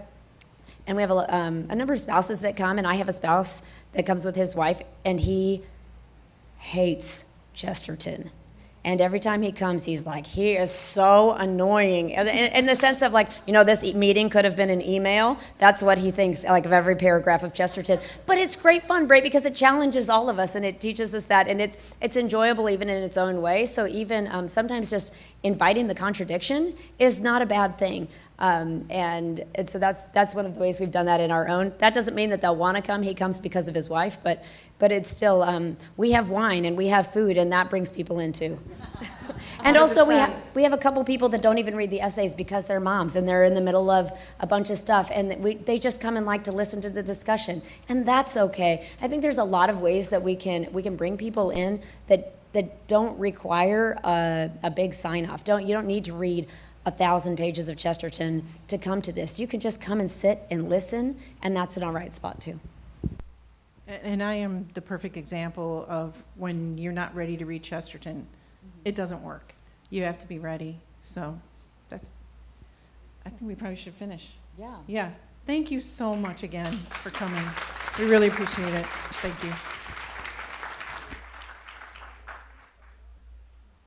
and we have a number of spouses that come, and I have a spouse that comes with his wife, and he hates Chesterton. And every time he comes, he's like, he is so annoying. In the sense of this meeting could have been an email. That's what he thinks, of every paragraph of Chesterton. But it's great fun, right? Because it challenges all of us, and it teaches us that, and it's enjoyable even in its own way. So even sometimes just inviting the contradiction is not a bad thing. And so that's one of the ways we've done that in our own. That doesn't mean that they'll want to come. He comes because of his wife, but it's still, we have wine and we have food, and that brings people in too. And also we have a couple people that don't even read the essays because they're moms and they're in the middle of a bunch of stuff, and they just come and like to listen to the discussion, and that's okay. I think there's a lot of ways that we can bring people in that don't require a big sign off. You don't need to read 1,000 pages of Chesterton to come to this. You can just come and sit and listen, and that's an all right spot too. And I am the perfect example of when you're not ready to read Chesterton, it doesn't work. You have to be ready. So I think we probably should finish. Yeah. Yeah. Thank you so much again for coming. We really appreciate it. Thank you.